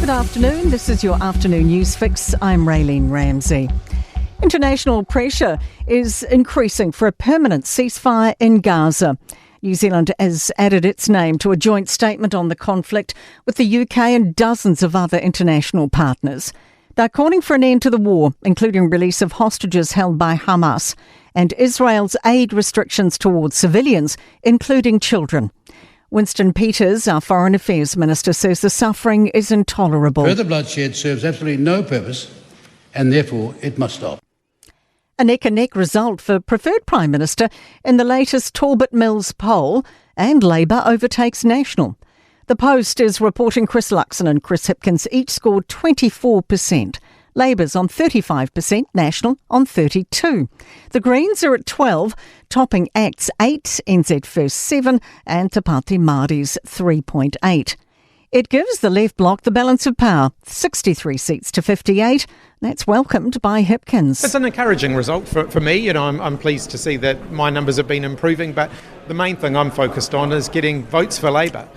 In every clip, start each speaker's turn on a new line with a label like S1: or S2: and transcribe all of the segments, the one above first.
S1: Good afternoon. This is your afternoon news fix. I'm Raylene Ramsey. International pressure is increasing for a permanent ceasefire in Gaza. New Zealand has added its name to a joint statement on the conflict with the UK and dozens of other international partners. They're calling for an end to the war, including release of hostages held by Hamas and Israel's aid restrictions towards civilians, including children. Winston Peters, our Foreign Affairs Minister, says the suffering is intolerable.
S2: Further bloodshed serves absolutely no purpose, and therefore it must stop.
S1: A neck-and-neck result for Preferred Prime Minister in the latest Talbot Mills poll, and Labour overtakes National. The Post is reporting Chris Luxon and Chris Hipkins each scored 24%. Labour's on 35%, National on 32%. The Greens are at 12%, topping ACT's 8%, NZ First 7%, and Te Pāti Māori's 3.8%. It gives the left bloc the balance of power, 63 seats to 58. That's welcomed by Hipkins.
S3: It's an encouraging result for me. I'm pleased to see that my numbers have been improving, but the main thing I'm focused on is getting votes for Labour.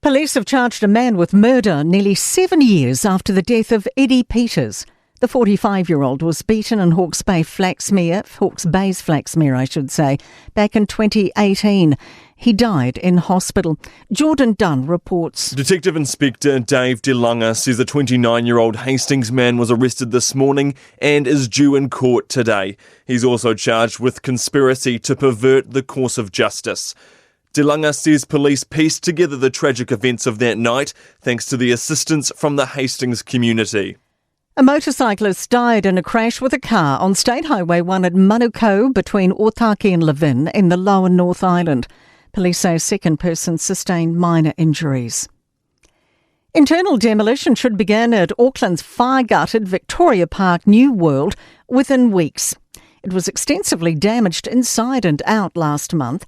S1: Police have charged a man with murder nearly 7 years after the death of Eddie Peters. The 45-year-old was beaten in Hawke's Bay's Flaxmere, back in 2018. He died in hospital. Jordan Dunn reports.
S4: Detective Inspector Dave DeLunga says the 29-year-old Hastings man was arrested this morning and is due in court today. He's also charged with conspiracy to pervert the course of justice. DeLunga says police pieced together the tragic events of that night thanks to the assistance from the Hastings community.
S1: A motorcyclist died in a crash with a car on State Highway 1 at Manukau between Otaki and Levin in the Lower North Island. Police say a second person sustained minor injuries. Internal demolition should begin at Auckland's fire-gutted Victoria Park New World within weeks. It was extensively damaged inside and out last month.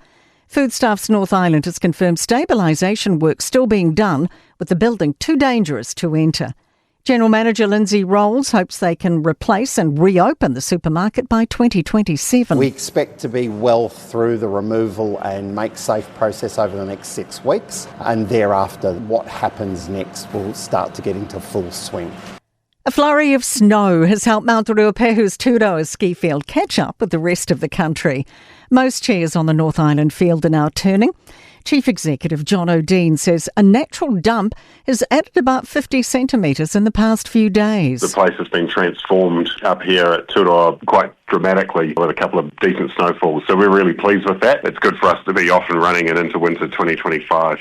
S1: Foodstuffs North Island has confirmed stabilisation work still being done, with the building too dangerous to enter. General Manager Lindsay Rolls hopes they can replace and reopen the supermarket by 2027.
S5: We expect to be well through the removal and make safe process over the next 6 weeks, and thereafter what happens next will start to get into full swing.
S1: A flurry of snow has helped Mount Ruapehu's Turoa ski field catch up with the rest of the country. Most chairs on the North Island field are now turning. Chief Executive John O'Dean says a natural dump has added about 50 centimetres in the past few days.
S6: The place has been transformed up here at Turoa quite dramatically with a couple of decent snowfalls, so we're really pleased with that. It's good for us to be off and running and into winter 2025.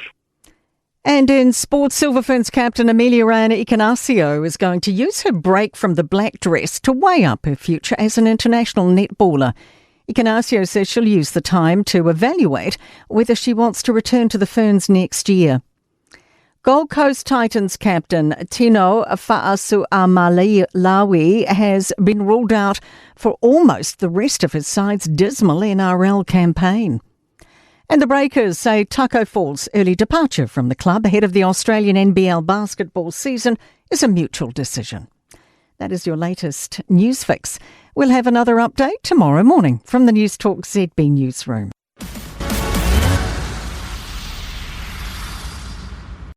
S1: And in sports, Silver Ferns captain Amelia Rayana Ikanasio is going to use her break from the black dress to weigh up her future as an international netballer. Ikanasio says she'll use the time to evaluate whether she wants to return to the Ferns next year. Gold Coast Titans captain Tino Fa'asuamaleaui has been ruled out for almost the rest of his side's dismal NRL campaign. And the Breakers say Taco Fall's early departure from the club ahead of the Australian NBL basketball season is a mutual decision. That is your latest news fix. We'll have another update tomorrow morning from the Newstalk ZB newsroom.